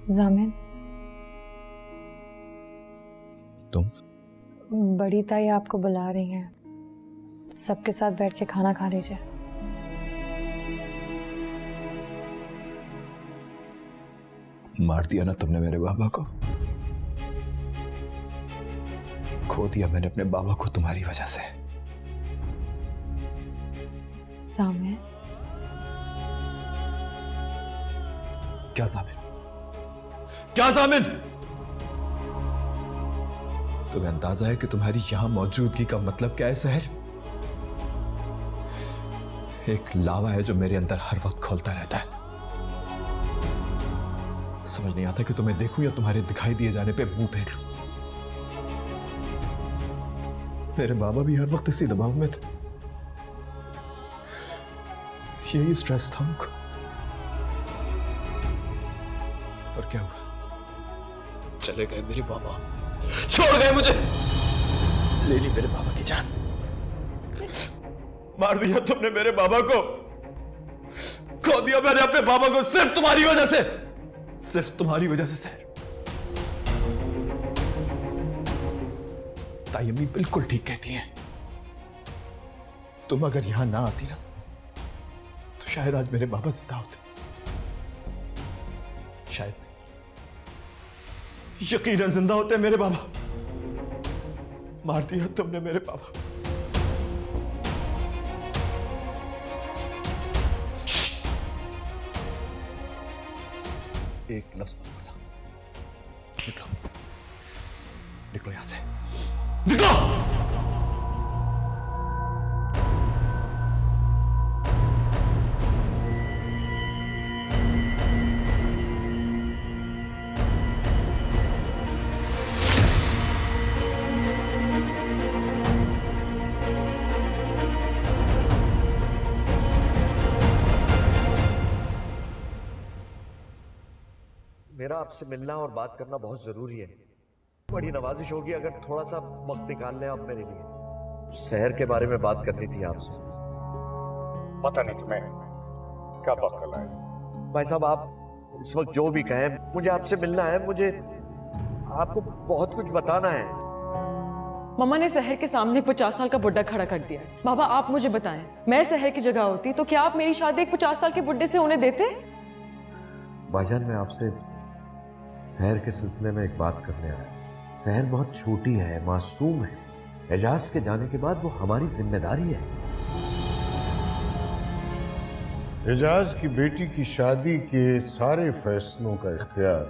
जामिन, तुम? बड़ी ताई आपको बुला रही हैं, सबके साथ बैठ के खाना खा लीजिए। मार दिया ना तुमने मेरे बाबा को, खो दिया मैंने अपने बाबा को तुम्हारी वजह से। जामिन, क्या जामिन? क्या जामिन? तुम्हें अंदाजा है कि तुम्हारी यहां मौजूदगी का मतलब क्या है सहर? एक लावा है जो मेरे अंदर हर वक्त खोलता रहता है। समझ नहीं आता कि तुम्हें देखूं या तुम्हारे दिखाई दिए जाने पे मुंह फेर लूं। मेरे बाबा भी हर वक्त इसी दबाव में थे, यही स्ट्रेस था उनको। और क्या हुआ? चले गए मेरे बाबा, छोड़ गए मुझे, ले ली मेरे बाबा की जान। मार दिया तुमने मेरे बाबा को, खो दिया मैंने अपने बाबा को, सिर्फ तुम्हारी वजह से, सिर्फ तुम्हारी वजह से सहर। ताई अम्मी बिल्कुल ठीक कहती हैं, तुम अगर यहां ना आती ना तो शायद आज मेरे बाबा जिंदा होते। शायद नहीं, यकीनन जिंदा होते मेरे बाबा। मार दिया तुमने मेरे बाबा। एक लफ्ज मत बोला। निकलो, निकलो यहां से, निकलो। मेरा आपसे मिलना और बात करना बहुत जरूरी है। बड़ी नवाजिश होगी अगर थोड़ा सा वक्त निकाल लें आप मेरे लिए। शहर के बारे में बात करनी थी आपसे। पता नहीं तुम्हें क्या बकल है। भाई साहब, आप इस वक्त जो भी कहें, मुझे आपसे मिलना है। मुझे आपको बहुत कुछ बताना है। मम्मा ने शहर के सामने 50 साल का बुड्ढा खड़ा कर दिया। बाबा आप मुझे बताएं, मैं शहर की जगह होती तो क्या आप मेरी शादी एक 50 साल के बुड्ढे से होने देते? भाईजान, मैं आपसे शहर के सिलसिले में एक बात करने आया। शहर बहुत छोटी है, मासूम है। एजाज के जाने के बाद वो हमारी जिम्मेदारी है। एजाज की बेटी की शादी के सारे फैसलों का इख्तियार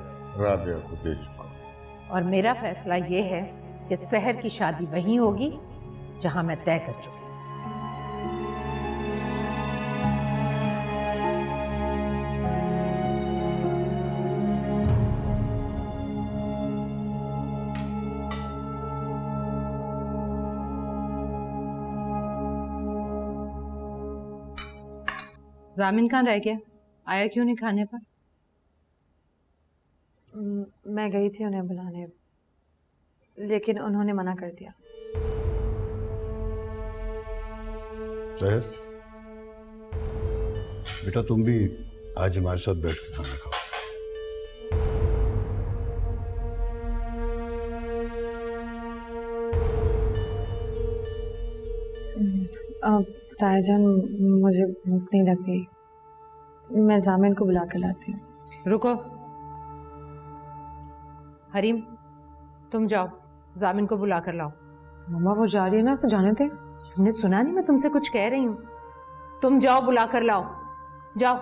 राबिया को दे चुका। और मेरा फैसला ये है कि शहर की शादी वहीं होगी जहां मैं तय कर चुकी। जामिन कहाँ रह गया? आया क्यों नहीं खाने पर? मैं गई थी उन्हें बुलाने, लेकिन उन्होंने मना कर दिया। सहर, बेटा तुम भी आज हमारे साथ बैठ के खाना खाओ। तायाजान, मुझे भूख नहीं लग रही, मैं जामिन को बुला कर लाती हूँ। रुको हरीम, तुम जाओ जामिन को बुला कर लाओ। मम्मा वो जा रही है ना, उसे जाने दे। तुमने सुना नहीं मैं तुमसे कुछ कह रही हूँ? तुम जाओ बुला कर लाओ, जाओ।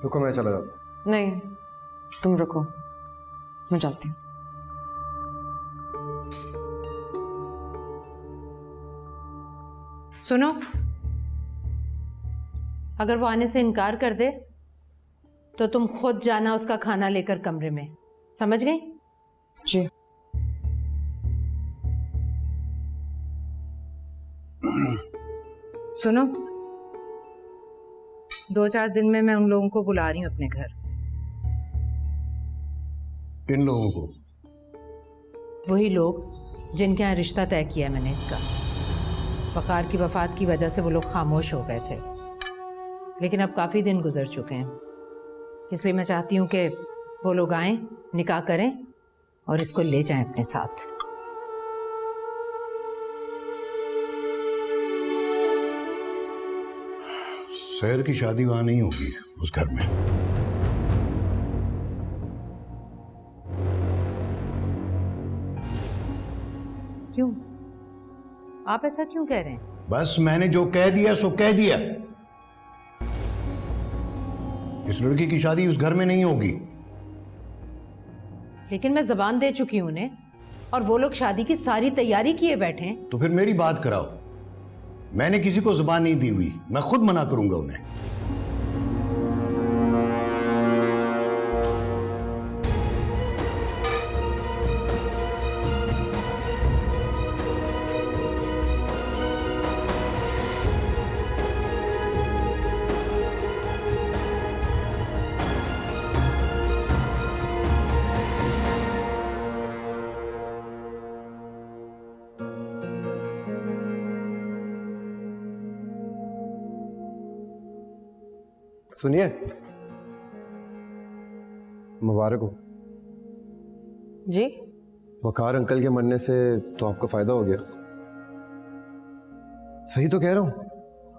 रुको, मैं चला जाता हूँ। नहीं, तुम रुको, मैं जाती हूँ। सुनो, अगर वो आने से इनकार कर दे तो तुम खुद जाना उसका खाना लेकर कमरे में, समझ गई? जी। सुनो, 2-4 दिन में मैं उन लोगों को बुला रही हूँ अपने घर। इन लोगों को? वही लोग जिनके यहाँ रिश्ता तय किया मैंने इसका। वकार की वफात की वजह से वो लोग खामोश हो गए थे। लेकिन अब काफ़ी दिन गुजर चुके हैं, इसलिए मैं चाहती हूँ कि वो लोग आएं, निकाह करें और इसको ले जाएं अपने साथ। सहर की शादी वहां नहीं होगी, उस घर में। क्यों? आप ऐसा क्यों कह रहे हैं? बस मैंने जो कह दिया सो कह दिया। इस लड़की की शादी उस घर में नहीं होगी। लेकिन मैं जबान दे चुकी हूं उन्हें, और वो लोग शादी की सारी तैयारी किए बैठे हैं। तो फिर मेरी बात कराओ। मैंने किसी को जुबान नहीं दी हुई, मैं खुद मना करूंगा उन्हें। सुनिए, मुबारक हो। जी? वकार अंकल के मरने से तो आपको फायदा हो गया। सही तो कह रहा हूं,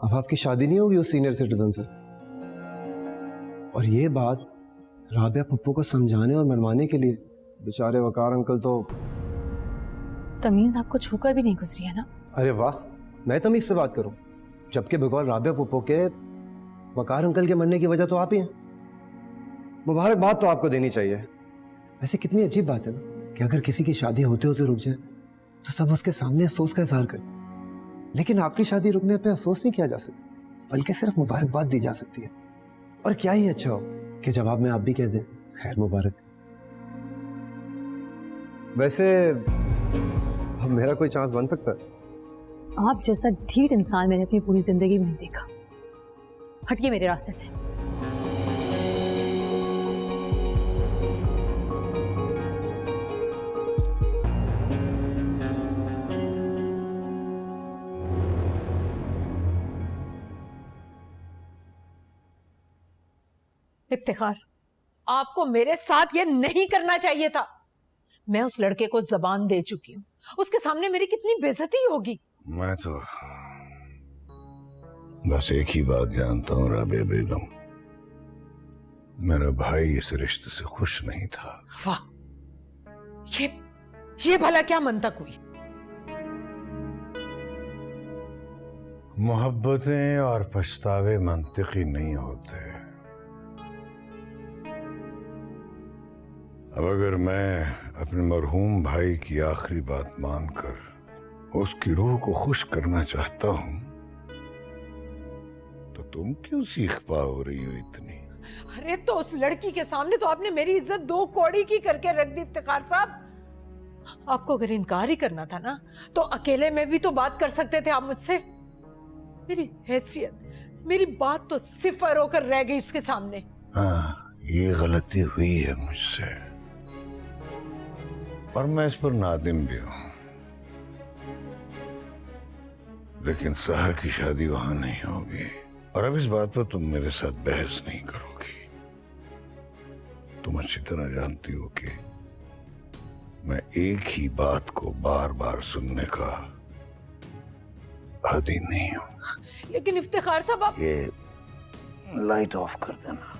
अब आपकी शादी नहीं होगी उस सीनियर सिटीजन से। और ये बात राबिया पप्पू को समझाने और मनवाने के लिए बेचारे वकार अंकल तो। तमीज आपको छूकर भी नहीं गुजरी है ना? अरे वाह, मैं तमीज से बात करूं, जबकि बगौर राबिया पप्पू के वकार अंकल के मरने की वजह तो आप ही हैं। मुबारकबाद तो आपको देनी चाहिए। वैसे कितनी अजीब बात है ना कि अगर किसी की शादी होते होते रुक जाए तो सब उसके सामने अफसोस का इजहार करें, लेकिन आपकी शादी रुकने पे अफसोस नहीं किया जा सकता, बल्कि सिर्फ मुबारकबाद दी जा सकती है। और क्या ही अच्छा हो कि जवाब में आप भी कह दें खैर मुबारक। वैसे अब मेरा कोई चांस बन सकता है? आप जैसा ढीठ इंसान मैंने अपनी पूरी जिंदगी में नहीं देखा। हटिए मेरे रास्ते से। इफ्तिखार, आपको मेरे साथ ये नहीं करना चाहिए था। मैं उस लड़के को जबान दे चुकी हूँ, उसके सामने मेरी कितनी बेइज्जती होगी। मैं तो बस एक ही बात जानता हूँ राबिया बेगम, मेरा भाई इस रिश्ते से खुश नहीं था। वाह, ये भला क्या मंतक हुई? मोहब्बतें और पछतावे मंतिकी नहीं होते। अब अगर मैं अपने मरहूम भाई की आखिरी बात मानकर उसकी रूह को खुश करना चाहता हूं, तो तुम क्यों सीख हो रही हो इतनी? अरे तो उस लड़की के सामने तो आपने मेरी इज्जत दो कौड़ी की करके रख दी इफ्तिखार साहब। आपको अगर इनकार ही करना था ना तो अकेले में भी तो बात कर सकते थे आप मुझसे। मेरी हैसियत, मेरी बात तो सिफर होकर रह गई उसके सामने। हाँ, ये गलती हुई है मुझसे और मैं इस पर नादिम भी हूं, लेकिन सहर की शादी वहां नहीं होगी। और अब इस बात पर तुम मेरे साथ बहस नहीं करोगी। तुम अच्छी तरह जानती हो कि मैं एक ही बात को बार बार सुनने का आदी नहीं हूं। लेकिन इफ्तिखार साहब आप ये लाइट ऑफ कर देना।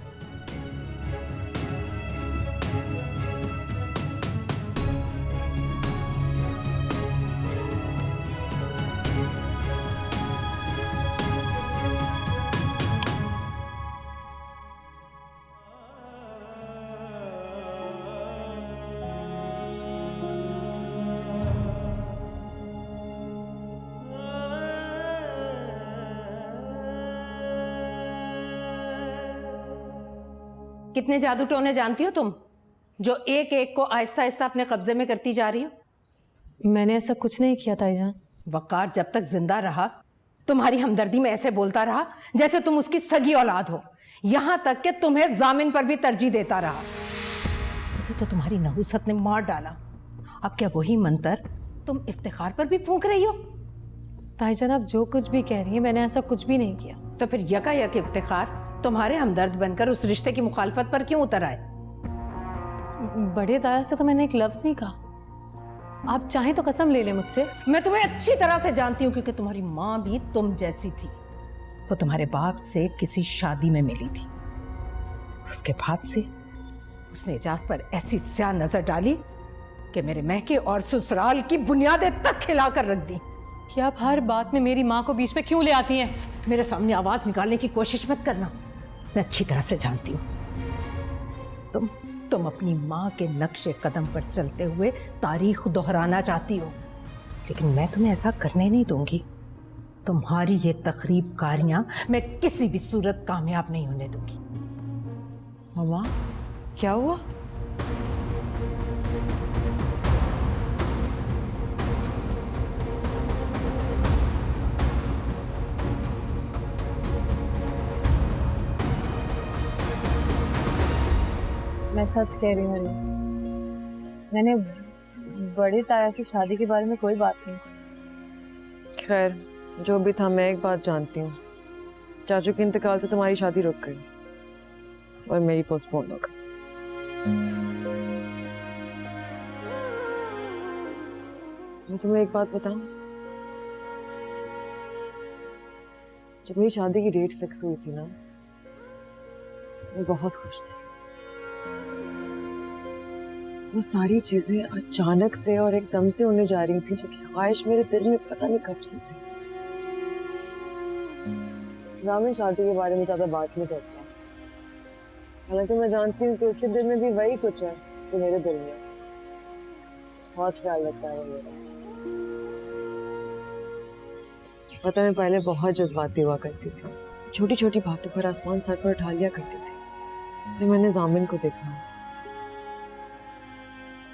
कितने जादू टोने जानती हो तुम, जो एक एक को आहिस्ता आहिस्ता अपने कब्जे में करती जा रही हो? मैंने ऐसा कुछ नहीं किया ताईजान। वकार जब तक जिंदा रहा तुम्हारी हमदर्दी में ऐसे बोलता रहा जैसे तुम उसकी सगी औलाद हो, यहां तक कि तुम्हें जामिन पर भी तरजीह देता रहा। उसे तो तुम्हारी नहुसत ने मार डाला। अब क्या वही मंतर तुम इफ्तिखार पर भी फूंक रही हो? ताईजान आप जो कुछ भी कह रही हैं मैंने ऐसा कुछ भी नहीं किया। तो फिर यकायक इफ्तिखार तुम्हारे हमदर्द बनकर उस रिश्ते की मुखालफत पर क्यों उतर आए? बड़े ताया से तो मैंने एक लफ्ज नहीं कहा। आप चाहें तो कसम ले लें मुझसे। मैं तुम्हें अच्छी तरह से जानती हूँ क्योंकि तुम्हारी माँ भी तुम जैसी थी। वो तुम्हारे बाप से किसी शादी में मिली थी, उसके बाद से उसने एजाज पर ऐसी स्याह नजर डाली कि मेरे महके और ससुराल की बुनियादें तक खिलाकर रख दी। कि आप हर बात में मेरी माँ को बीच में क्यों ले आती हैं? मेरे सामने आवाज निकालने की कोशिश मत करना, मैं अच्छी तरह से जानती हूँ। तुम अपनी माँ के नक्शे कदम पर चलते हुए तारीख दोहराना चाहती हो, लेकिन मैं तुम्हें ऐसा करने नहीं दूंगी। तुम्हारी ये तखरीब कारियां मैं किसी भी सूरत कामयाब नहीं होने दूंगी। मम्मा क्या हुआ? मैं सच कह रही हूँ, मैंने बड़ी ताया से शादी के बारे में कोई बात नहीं की। खैर जो भी था, मैं एक बात जानती हूँ, चाचू के इंतकाल से तुम्हारी शादी रुक गई और मेरी पोस्टपोन हो गई। मैं तुम्हें एक बात बताऊं, जब मेरी शादी की डेट फिक्स हुई थी ना, मैं बहुत खुश थी। वो सारी चीजें अचानक से और एकदम से होने जा रही थी, जबकि ख्वाहिश मेरे दिल में पता नहीं कब से थी। जामिन शादी के बारे में ज्यादा बात नहीं करता, हालांकि मैं जानती हूँ कि उसके दिल में भी वही कुछ है जो मेरे दिल में। बहुत ख्याल रखता है मेरा। पता है, पहले बहुत जज्बाती हुआ करती थी, छोटी छोटी बातों पर आसमान सर पर उठा लिया करती थी। जब मैंने जामिन को देखा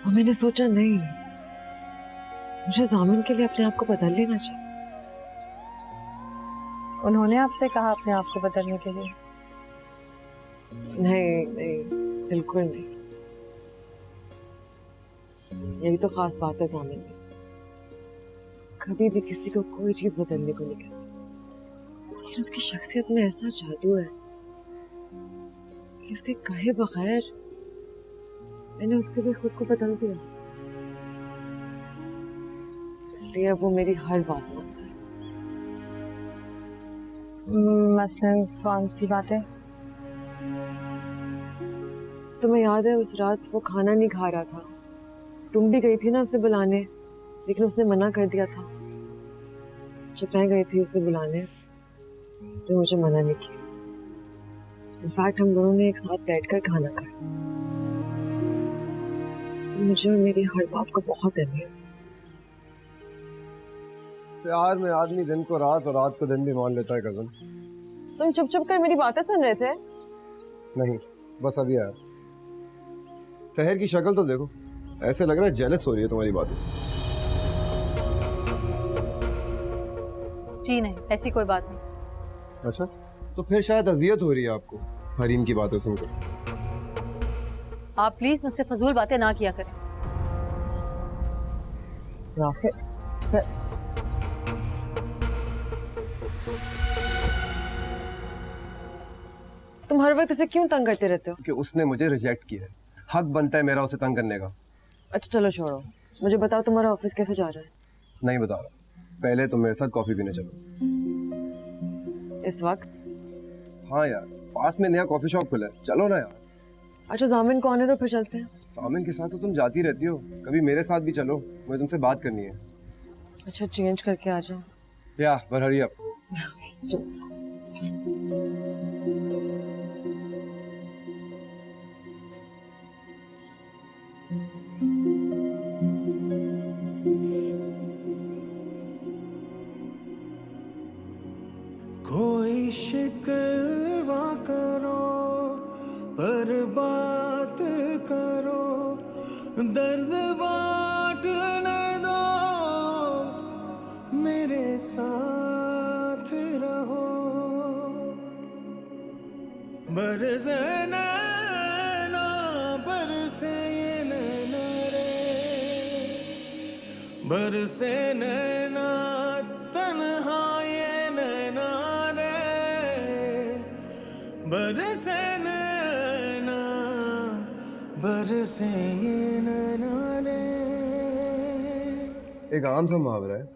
और मैंने सोचा नहीं, मुझे जामिन के लिए अपने आप को बदल लेना चाहिए। उन्होंने आपसे कहा अपने आप को बदलने के लिए? नहीं नहीं, बिल्कुल नहीं। यही तो खास बात है जामिन में, कभी भी किसी को कोई चीज बदलने को नहीं कहती, लेकिन उसकी शख्सियत में ऐसा जादू है कि उसके कहे बगैर मैंने उसके लिए खुद को बदल दिया। इसलिए अब वो मेरी हर बात मानता है। मसलन कौन सी बातें? तुम्हें याद है उस रात वो खाना नहीं खा रहा था, तुम भी गई थी ना उसे बुलाने, लेकिन उसने मना कर दिया था। जब मैं गई थी उसे बुलाने, उसने मुझे मना नहीं किया। इनफैक्ट हम दोनों ने एक साथ बैठकर खाना खाया। मुझे और मेरी हर बात को बहुत अहमियत है। प्यार में आदमी दिन को रात और रात को दिन भी मान लेता है कजन। तुम चुप चुप कर मेरी बातें सुन रहे थे? नहीं, बस अभी आया। शहर की शक्ल तो देखो, ऐसे लग रहा है जेलस हो रही है तुम्हारी बातें। जी नहीं, ऐसी कोई बात नहीं। अच्छा, तो फिर शायद अजियत हो रही है आपको हरीम की बातें सुनकर। आप प्लीज मुझसे फजूल बातें ना किया करें। राफिक सर, तुम हर वक्त इसे क्यों तंग करते रहते हो? कि उसने मुझे रिजेक्ट किया है, हक बनता है मेरा उसे तंग करने का। अच्छा चलो छोड़ो, मुझे बताओ तुम्हारा ऑफिस कैसे जा रहा है? नहीं बता रहा, पहले तुम मेरे साथ कॉफी पीने चलो। इस वक्त? हाँ यार, पास में नया कॉफी शॉप खुला है, चलो ना यार। अच्छा जामिन को आने दो, फिर चलते हैं। सामिन के साथ तो तुम जाती रहती हो, कभी मेरे साथ भी चलो, मुझे तुमसे बात करनी है। अच्छा चेंज करके आ जाओ। या पर हरी अप। कोई शिकवा करो पर बात करो, दर्द बांटने दो, मेरे साथ रहो। बरसे नैना बरसे ये नैना रे, बरसे नैना तन्हा बरसे नैना बरसे ये नैना रे। एक आम सा मुहावरा है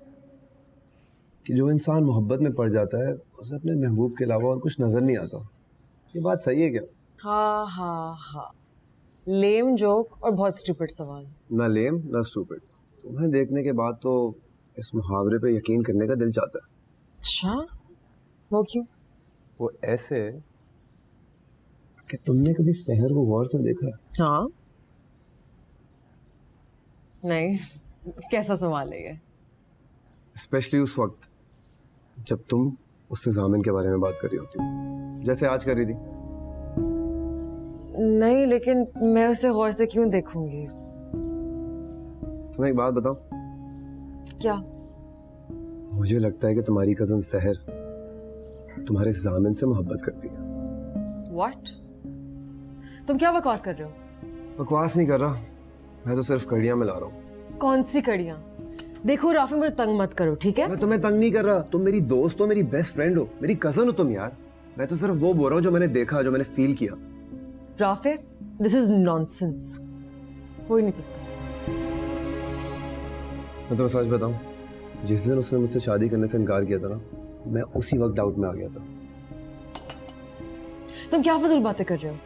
कि जो इंसान मोहब्बत में पड़ जाता है उसे अपने महबूब के अलावा और कुछ नजर नहीं आता। ये बात सही है क्या? हाँ हाँ हाँ, लेम जोक और बहुत स्टूपिड सवाल। ना लेम ना स्टूपिड। तुम्हें देखने के बाद तो इस मुहावरे पे यकीन करने का दिल चाहता है। अच्छा, वो क्यों? वो ऐसे कि तुमने कभी शहर को गौर से देखा है? हाँ नहीं, कैसा सवाल है ये? स्पेशली उस वक्त जब तुम उससे जामिन के बारे में बात कर रही होती हो, जैसे आज कर रही थी। नहीं, लेकिन मैं उसे गौर से क्यों देखूंगी? तुम्हें एक बात बताऊं? क्या? मुझे लगता है कि तुम्हारी कजन सहर तुम्हारे जामिन से मोहब्बत करती है। What? तुम क्या बकवास कर रहे हो? बकवास नहीं कर रहा, मैं तो सिर्फ कड़ियां मिला रहा हूँ। कौन सी कड़ियां? देखो राफी, मुझे तंग मत करो, ठीक है? मैं तुम्हें तंग नहीं कर रहा, तुम मेरी दोस्त हो, मेरी बेस्ट फ्रेंड हो, मेरी कजन हो तुम यार। मैं तो सिर्फ वो बोल रहा हूँ जो मैंने देखा, जो मैंने फील किया। Rafe, this is nonsense. हो ही नहीं सकता। मैं तुम्हें सच बताऊं, जिस दिन उसने मुझसे शादी करने से इनकार किया था ना, मैं उसी वक्त डाउट में आ गया था। तुम क्या फजूल बातें कर रहे हो?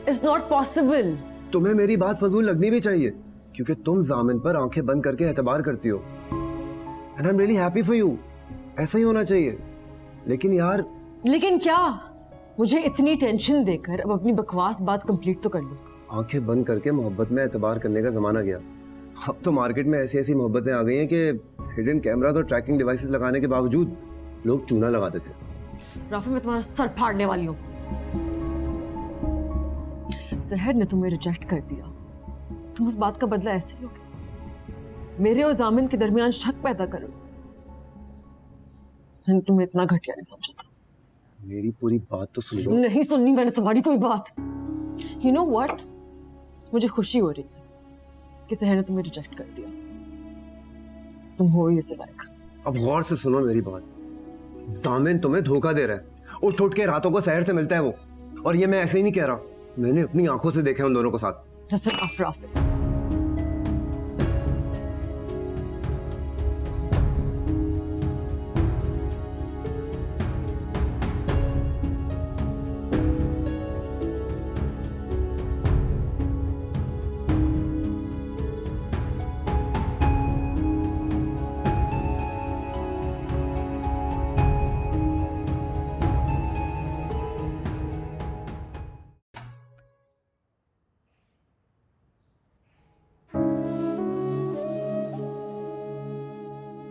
It's not possible. तुम्हें मेरी बात फजूल लगनी भी चाहिए, क्योंकि तुम जामिन पर आंखें बंद करके एतबार करती हो। And I am really happy for you. ऐसा ही होना चाहिए। लेकिन यार, लेकिन क्या? मुझे इतनी टेंशन देकर अब अपनी बकवास बात कंप्लीट तो कर लो। आंखें बंद करके मोहब्बत में एतबार करने का जमाना गया। अब तो मार्केट में ऐसी ऐसी मोहब्बतें आ गई हैं कि हिडन कैमरा और ट्रैकिंग डिवाइसेस लगाने के बावजूद लोग चूना लगा देते हैं। राफी, मैं तुम्हारा सर फाड़ने वाली हूँ। सहर ने तुम्हें रिजेक्ट कर दिया, तुम उस बात का बदला ऐसे लोगे? मेरे और जामिन के दरमियान शक पैदा करो। मैंने तुम्हें इतना घटिया नहीं समझा था। मेरी पूरी बात तो सुन लो। नहीं सुननी मैंने तुम्हारी कोई बात। You know what? मुझे खुशी हो रही है कि सहर ने तुम्हें रिजेक्ट कर दिया। तुम हो ही इसे लायक। अब गौर से सुनो मेरी बात। जामिन तुम्हें धोखा दे रहा है। उठ उठ के रातों को शहर से मिलता है वो। और ये मैं ऐसे ही नहीं कह रहा, मैंने अपनी आंखों से देखा उन दोनों को साथ। That's enough, Rafi.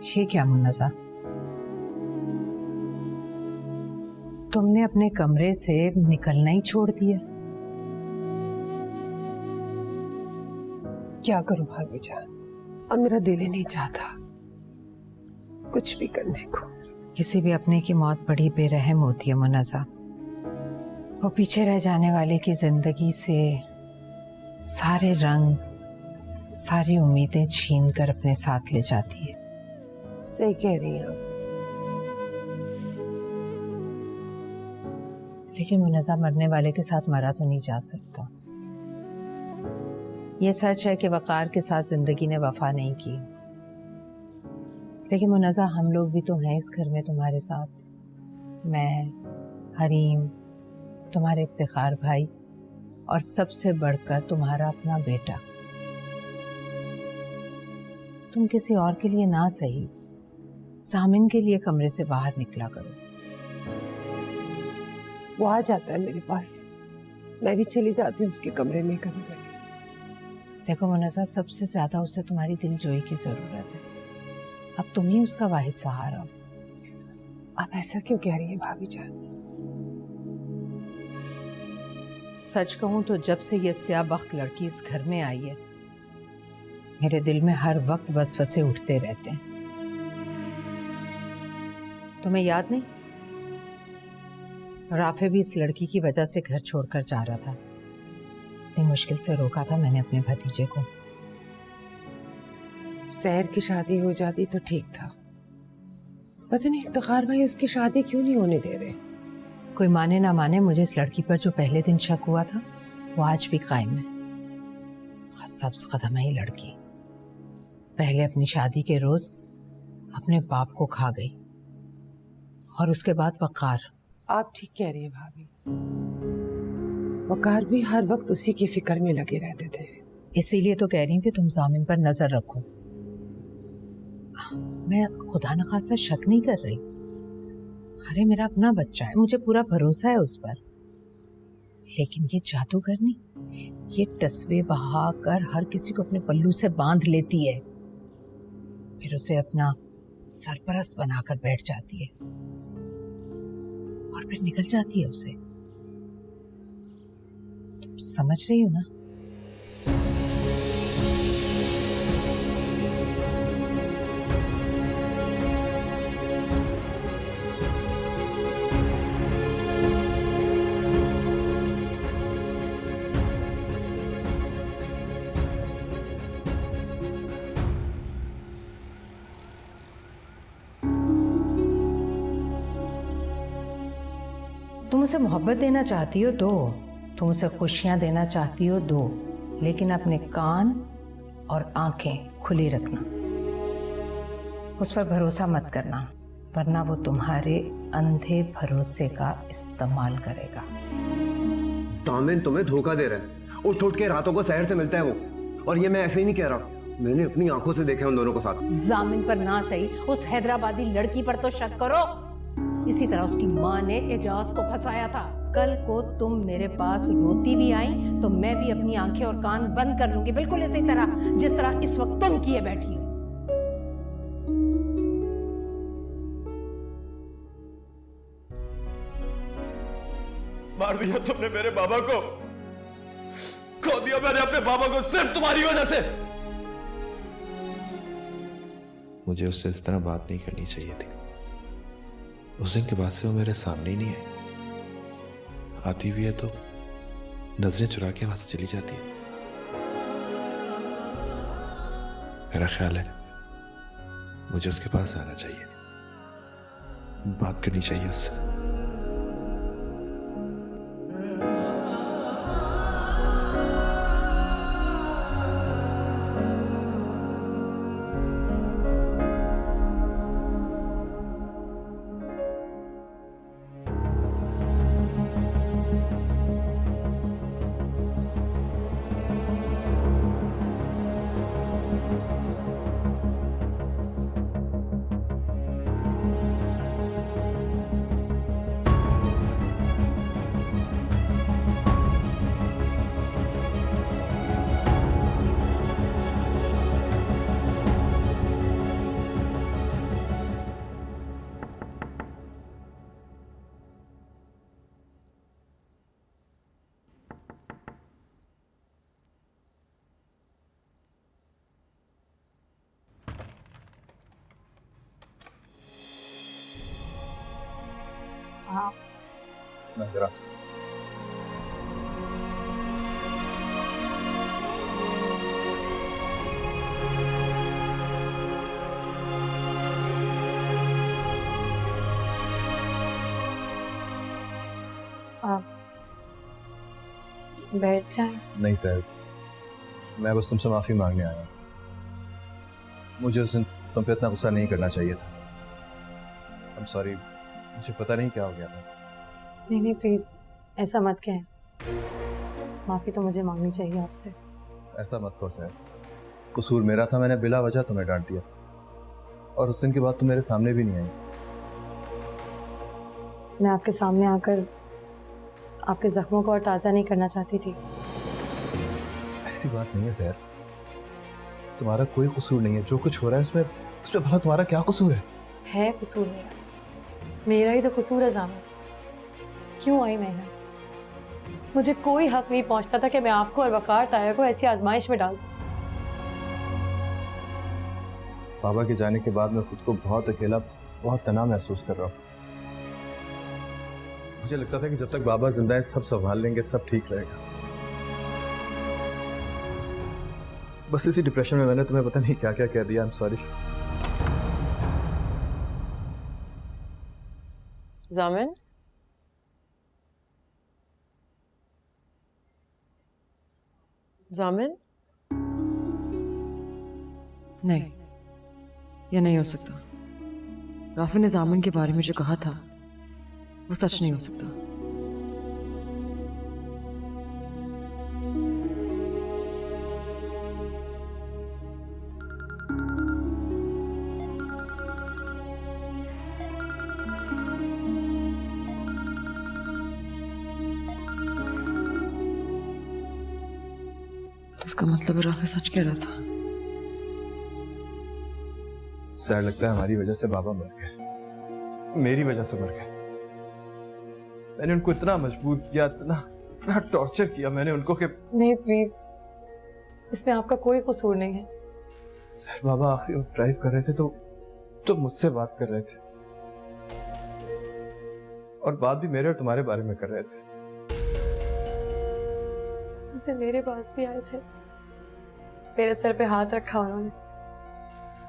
ये क्या मुन्नज़ा, तुमने अपने कमरे से निकलना ही छोड़ दिया? क्या करूं भाभी जान, अब मेरा दिल ही नहीं चाहता कुछ भी करने को। किसी भी अपने की मौत बड़ी बेरहम होती है मुन्नज़ा। वो पीछे रह जाने वाले की जिंदगी से सारे रंग, सारी उम्मीदें छीन कर अपने साथ ले जाती है। सही कह रही हैं आप। लेकिन मुन्नज़ा, मरने वाले के साथ मरा तो नहीं जा सकता। ये सच है कि वक़ार के साथ जिंदगी ने वफा नहीं की, लेकिन मुन्नज़ा, हम लोग भी तो हैं इस घर में तुम्हारे साथ। मैं, हरीम, तुम्हारे इफ्तिखार भाई और सबसे बढ़कर तुम्हारा अपना बेटा। तुम किसी और के लिए ना सही, सामिन के लिए कमरे से बाहर निकला करो। वो आ जाता है मेरे पास, मैं भी चली जाती हूँ उसके कमरे में कभी कभी। देखो मुन्नज़ा, सबसे ज्यादा उसे तुम्हारी दिलजोई की जरूरत है। अब तुम ही उसका वाहिद सहारा हो। आप ऐसा क्यों कह रही हैं भाभी जान? सच कहूं तो जब से ये स्याहबख्त लड़की इस घर में आई है, मेरे दिल में हर वक्त वसवसे उठते रहते हैं। तुम्हें याद नहीं, राफे भी इस लड़की की वजह से घर छोड़कर जा रहा था। इतनी मुश्किल से रोका था मैंने अपने भतीजे को। सहर की शादी हो जाती तो ठीक था, पता नहीं इफ्तिखार भाई उसकी शादी क्यों नहीं होने दे रहे। कोई माने ना माने, मुझे इस लड़की पर जो पहले दिन शक हुआ था वो आज भी कायम है। सब्ज कदम है ये लड़की। पहले अपनी शादी के रोज अपने बाप को खा गई और उसके बाद वकार। आप ठीक कह रही हैं भाभी, वकार भी हर वक्त उसी की फिक्र में लगे रहते थे। इसीलिए तो कह रही हूँ कि तुम जामिन पर नजर रखो। मैं खुदा न खास्ता शक नहीं कर रही। अरे मेरा अपना बच्चा है, मुझे पूरा भरोसा है उस पर। लेकिन ये जादूगरनी, ये तस्वे बहा कर हर किसी को अपने पल्लू से बांध लेती है, फिर उसे अपना सरपरस्त बनाकर बैठ जाती है और फिर निकल जाती है उसे। तुम समझ रही हो ना? तुम उसे मोहब्बत देना चाहती हो दो, तुम उसे खुशियां देना चाहती हो दो, लेकिन अपने कान और आंखें खुली रखना। उस पर भरोसा मत करना, वरना वो तुम्हारे अंधे भरोसे का इस्तेमाल करेगा। दामिन तुम्हें धोखा दे रहा है। उठ उठ के रातों को शहर से मिलता है वो, और ये मैं ऐसे ही नहीं कह रहा, मैंने अपनी आंखों से देखा उन दोनों को साथ। जामिन पर ना सही, उस हैदराबादी लड़की पर तो शक करो। इसी तरह उसकी माँ ने एजाज को फंसाया था। कल को तुम मेरे पास रोती भी आई तो मैं भी अपनी आंखें और कान बंद कर लूंगी, बिल्कुल इसी तरह जिस तरह इस वक्त तुम किए बैठी हो। मार दिया तुमने मेरे बाबा को, खो दिया मैंने अपने बाबा को सिर्फ तुम्हारी वजह से। मुझे उससे इस तरह बात नहीं करनी चाहिए थी। उस दिन के बाद से वो मेरे सामने ही नहीं आई। आती भी है तो नजरें चुरा के वहां से चली जाती है। मेरा ख्याल है मुझे उसके पास आना चाहिए, बात करनी चाहिए उससे। हाँ मैं जरा सा आप बैठ जाएं। नहीं साहब, मैं बस तुमसे माफी मांगने आया हूँ। मुझे उस दिन तुम पे इतना गुस्सा नहीं करना चाहिए था। आई एम सॉरी, मुझे पता नहीं क्या हो गया था। नहीं नहीं प्लीज ऐसा मत कहें, माफी तो मुझे मांगनी चाहिए आपसे। ऐसा मत कहो सर, कसूर मेरा था, मैंने बिला वजह तुम्हें डांट दिया और उस दिन के बाद तुम मेरे सामने भी नहीं आई। मैं आपके सामने आकर आपके जख्मों को और ताज़ा नहीं करना चाहती थी। ऐसी बात नहीं है सर, तुम्हारा कोई कसूर नहीं है। जो कुछ हो रहा है उसमें भला तुम्हारा क्या कसूर है? है कसूर मेरा ही तो कसूर है जामिन। क्यों आई मैं यहाँ? मुझे कोई हक नहीं पहुंचता था कि मैं आपको और वकार ताया को ऐसी आजमाइश में डाल दूं। बाबा के जाने के बाद मैं खुद को बहुत अकेला, बहुत तनाव महसूस कर रहा हूँ। मुझे लगता था कि जब तक बाबा जिंदा है सब संभाल लेंगे, सब ठीक रहेगा। बस इसी डिप्रेशन में मैंने तुम्हें पता नहीं क्या क्या कह दिया। I am sorry. जामिन, जामिन? नहीं, यह नहीं हो सकता। राफी ने जामिन के बारे में जो कहा था वो सच नहीं हो सकता। इसका मतलब राफी सच कह रहा था। सर लगता है हमारी वजह से बाबा मर गए, मेरी वजह से मर गए। मैंने उनको इतना मजबूर किया, इतना टॉर्चर किया मैंने उनको कि नहीं प्लीज, इसमें आपका कोई कसूर नहीं है। सर बाबा आखिरी वक्त ड्राइव कर रहे थे तो मुझसे बात कर रहे थे, और बात भी मेरे और तुम्हारे बारे में कर रहे थे। उससे मेरे पास भी आए थे, मेरे सर पे हाथ रखा उन्होंने,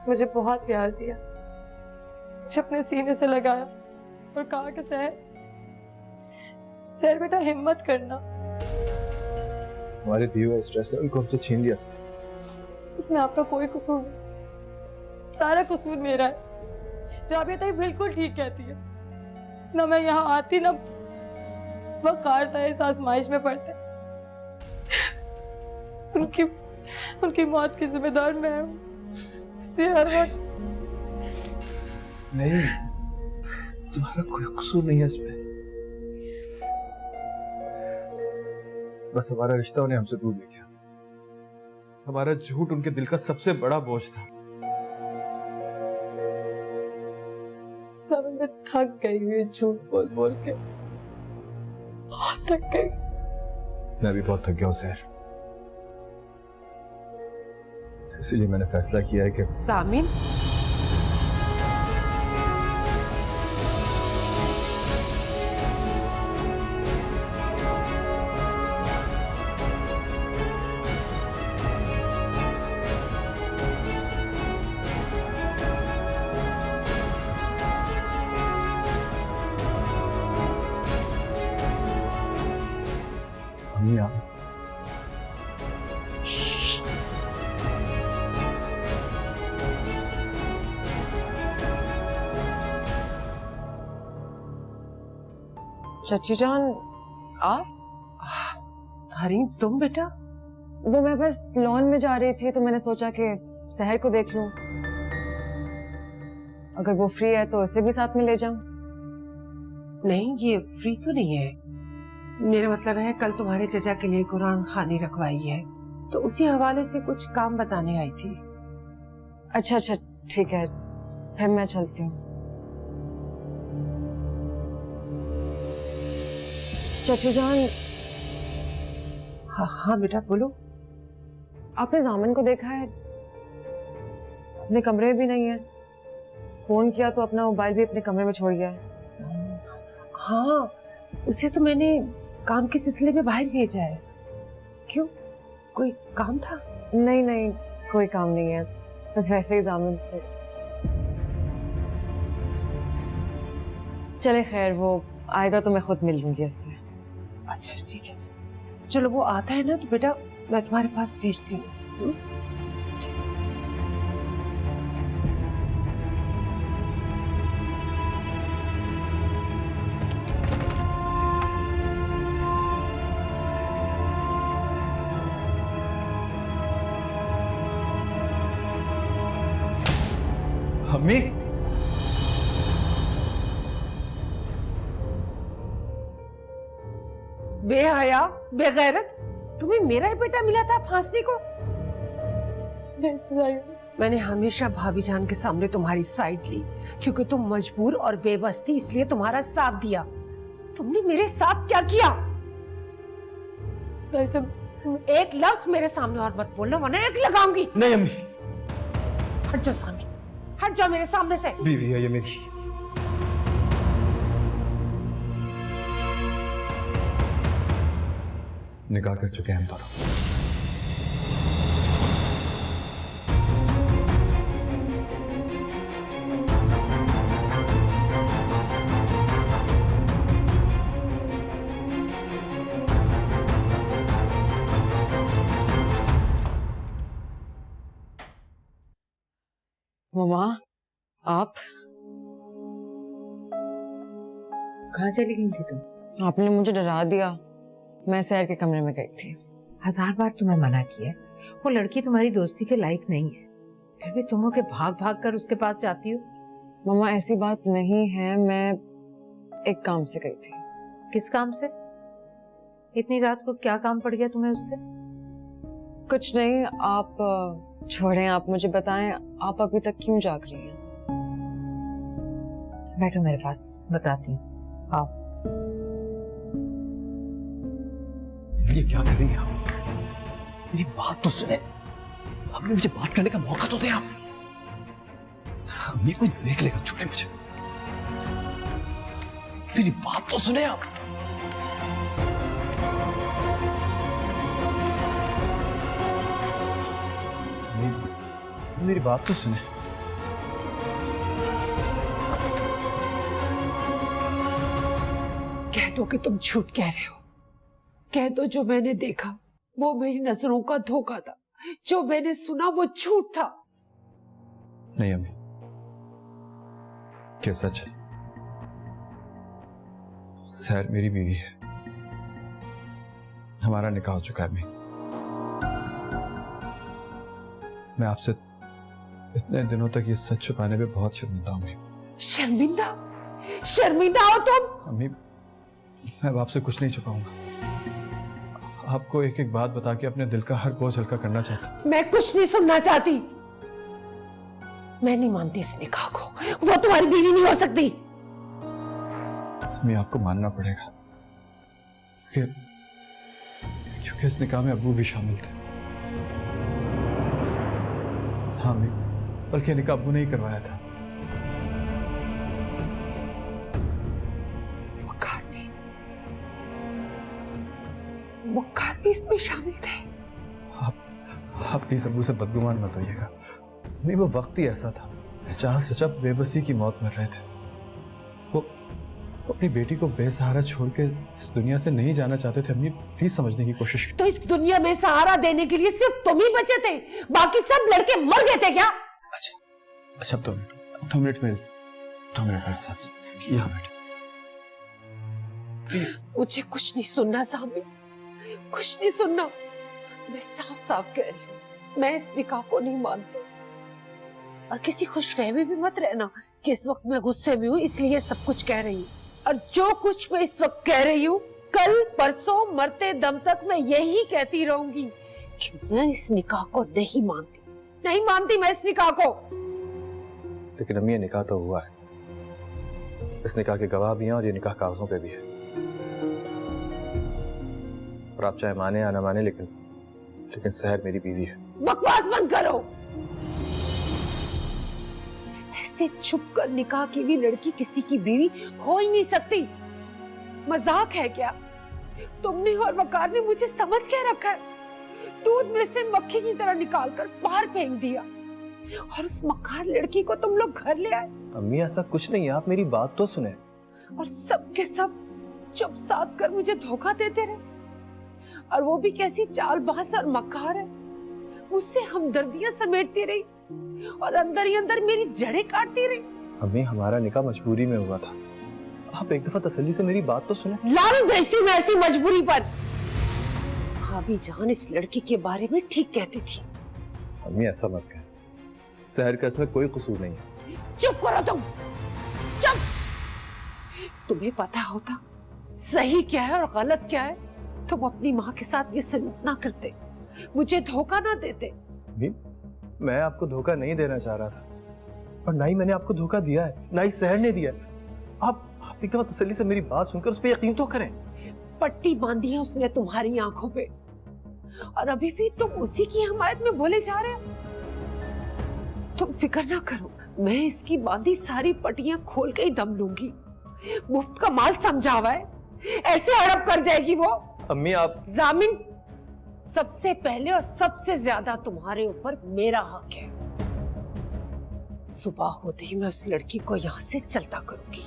मुझे बहुत प्यार दिया, मुझे अपने सीने से लगाया और कहा कि सहर बेटा हिम्मत करना। हमारे दिए हुए स्ट्रेस ने उनको हमसे छीन लिया सर। इसमें आपका कोई कसूर नहीं, सारा कसूर मेरा है। राबिया ताई बिल्कुल ठीक कहती है, ना मैं यहाँ आती ना वकार था इस आजमाइश में पड़ते। उनकी मौत की जिम्मेदार मैं हूँ, इसलिए हर वक्त। नहीं, तुम्हारा कोई कसूर नहीं है इसमें, बस हमारा रिश्ता उन्हें हमसे दूर ले गया। हमारा झूठ उनके दिल का सबसे बड़ा बोझ था। सब मैं थक गई हुई झूठ बोल बोल के, बहुत थक गई। मैं भी बहुत थक गया हूं सर, इसीलिए मैंने फैसला किया है कि सामिन, अम्मी आप चाची जान, आप? हरीम, तुम बेटा? वो मैं बस लॉन में जा रही थी तो मैंने सोचा कि सहर को देख लूं, अगर वो फ्री है तो उसे भी साथ में ले जाऊं। नहीं, ये फ्री तो नहीं है। मेरा मतलब है कल तुम्हारे चचा के लिए कुरान खानी रखवाई है, तो उसी हवाले से कुछ काम बताने आई थी। अच्छा अच्छा ठीक है, फिर मैं चलती हूँ। चाचू जान। हाँ हाँ बेटा बोलो। आपने जामिन को देखा है? अपने कमरे में भी नहीं है, फोन किया तो अपना मोबाइल भी अपने कमरे में छोड़ गया है। हाँ, उसे तो मैंने काम के सिलसिले में बाहर भेजा है। क्यों, कोई काम था? नहीं नहीं, कोई काम नहीं है, बस वैसे ही जामिन से। चले खैर, वो आएगा तो मैं खुद मिल लूंगी उससे। अच्छा ठीक है, चलो वो आता है ना तो बेटा मैं तुम्हारे पास भेजती हूँ। अम्मी, बेहया, बेगैरत, तुम्हें मेरा ही बेटा मिला था फांसने को? मैंने हमेशा भाभी जान के सामने तुम्हारी साइड ली, क्योंकि तुम मजबूर और बेबस थी, इसलिए तुम्हारा साथ दिया। तुमने मेरे साथ क्या किया? एक लफ्ज मेरे सामने और मत बोलना, वरना एक लगाऊंगी। नहीं अम्मी, हट जाओ सामने, हट जाओ मेरे सामने से। बीवी है ये मेरी। निकाह कर चुके हैं हम दोनों। मम्मा आप कहाँ चली गई थी तुम? आपने मुझे डरा दिया। मैं सैर के कमरे में गई थी। 1000 बार तुम्हें मना किया, वो लड़की तुम्हारी दोस्ती के लायक नहीं है, फिर भी तुम के भाग भाग कर उसके पास जाती हो। मम्मा ऐसी बात नहीं है, मैं एक काम से गई थी। किस काम से? इतनी रात को क्या काम पड़ गया तुम्हें उससे? कुछ नहीं, आप छोड़ें, आप मुझे बताएं, आप अभी तक क्यों जाग रही हैं? बैठो मेरे पास, बताती हूँ। आओ। ये क्या कर रही हैं आप? मेरी बात तो सुने, आपने मुझे बात करने का मौका तो दे। आप ये कोई देख लेगा, छोड़े मुझे। मेरी बात तो सुने आप। मेरी बात तो सुने। कह दो कि तुम झूठ कह रहे हो। कह दो जो मैंने देखा वो मेरी नजरों का धोखा था, जो मैंने सुना वो झूठ था। नहीं अम्मी, क्या सच है? सैर मेरी बीवी है, हमारा निकाह हो चुका है। मैं आपसे इतने दिनों तक ये सच छुपाने पे बहुत शर्मिंदा हूं। शर्मिंदा? शर्मिंदा हो तुम? अम्मी, मैं अब आपसे कुछ नहीं छुपाऊंगा। आपको एक एक बात बता के अपने दिल का हर बोझ हल्का करना चाहता हूं। मैं कुछ नहीं सुनना चाहती। मैं नहीं मानती इस निकाह को, वो तुम्हारी बीवी नहीं हो सकती। अम्मी, आपको मानना पड़ेगा क्योंकि इस निकाह में अब्बू भी शामिल थे। हाँ अम्मी, बल्कि निकाह अब्बू ने ही करवाया था। वकार भी इसमें शामिल थे। आप प्लीज अब्बू से बदगुमान मत होइएगा। नहीं, वो वक्त ही ऐसा था, एजाज चचा बेबसी की मौत मर रहे थे। वो अपनी बेटी को बेसहारा छोड़ के इस दुनिया से नहीं जाना चाहते थे। अम्मी प्लीज समझने की कोशिश कीजिए। तो इस दुनिया में सहारा देने के लिए सिर्फ तुम ही बचे थे, बाकी सब लड़के मर गए थे क्या? अच्छा 2 मिनट मेरे साथ यहाँ बैठे प्लीज। मुझे कुछ नहीं सुनना सामी, कुछ नहीं सुनना। मैं साफ साफ कह रही हूँ, मैं इस निकाह को नहीं मानती। और किसी खुशफहमी भी मत रहना कि इस वक्त मैं गुस्से में हूँ इसलिए सब कुछ कह रही हूँ। और जो कुछ मैं इस वक्त कह रही हूँ, कल परसों मरते दम तक मैं यही कहती रहूंगी कि मैं इस निकाह को नहीं मानती मैं इस निकाह को। लेकिन अम्मी, ये निकाह तो हुआ है। इस निकाह के गवाह भी हैं और ये निकाह कागजों पे भी है। और आप चाहे माने या ना माने, लेकिन सहर मेरी बीवी है। बकवास बंद करो। ऐसे छुप कर निकाह की भी लड़की किसी की बीवी हो ही नहीं सकती। मजाक है क्या? तुमने और वकार ने मुझे समझ के रखा है। दूध में से मक्खी की तरह निकाल कर बाहर फेंक दिया और उस मक्कार लड़की को तुम लोग घर ले आए। अम्मी, ऐसा कुछ नहीं है, आप मेरी बात तो सुने। और सब के सब चुप साध कर मुझे धोखा देते रहे। और वो भी कैसी चालबाज और मक्कार है, मुझसे हमदर्दियां समेटती रही और अंदर ही अंदर मेरी जड़ें काटती रही। अम्मी, हमारा निकाह मजबूरी में हुआ था। आप एक दफा तसल्ली से मेरी बात तो सुने। लानत भेजती हूँ मैं ऐसी मजबूरी पर। भाभी जान इस लड़की के बारे में ठीक कहती थी। अम्मी, ऐसा मत कह, सहर का इसमें कोई कसूर नहीं है। चुप करो तुम, चुप। तुम्हें पता होता सही क्या है और गलत क्या है, तुम अपनी माँ के साथ ये सलूक ना करते, मुझे धोखा ना देते। मैं आपको धोखा नहीं देना चाह रहा था और ना ही मैंने आपको धोखा दिया है, ना ही सहर ने दिया है। आप एक दफा तसल्ली से मेरी बात सुनकर उस पर यकीन तो करें। पट्टी बांधी है उसने तुम्हारी आंखों पे और अभी भी तुम उसी की हमायत में बोले जा रहे हो। तुम फिक्र ना करो, मैं इसकी बांधी सारी पट्टियां खोल के ही दम लूंगी। मुफ्त का माल समझा हुआ है, ऐसे हड़प कर जाएगी वो। अम्मी, आप जामिन, सबसे पहले और सबसे ज्यादा तुम्हारे ऊपर मेरा हक है। सुबह होते ही मैं उस लड़की को यहाँ से चलता करूंगी।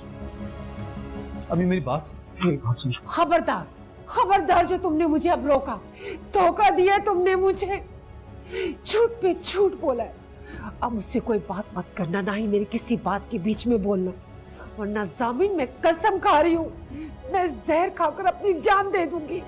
अम्मी, मेरी बात सुनो। खबरदार, खबरदार जो तुमने मुझे अब रोका, धोखा दिया तुमने मुझे, झूठ पे झूठ बोला है। अब मुझसे कोई बात मत करना, ना ही मेरी किसी बात के बीच में बोलना, वरना जामिन मैं कसम खा रही हूँ, मैं जहर खाकर अपनी जान दे दूंगी।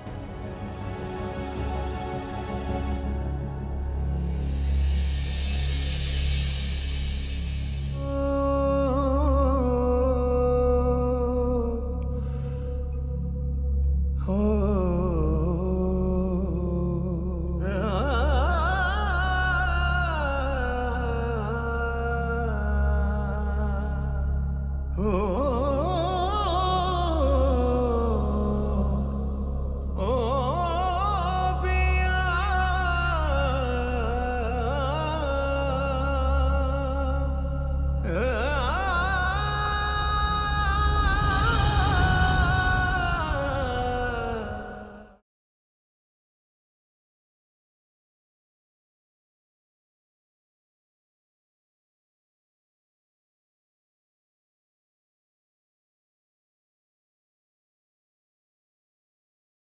Oh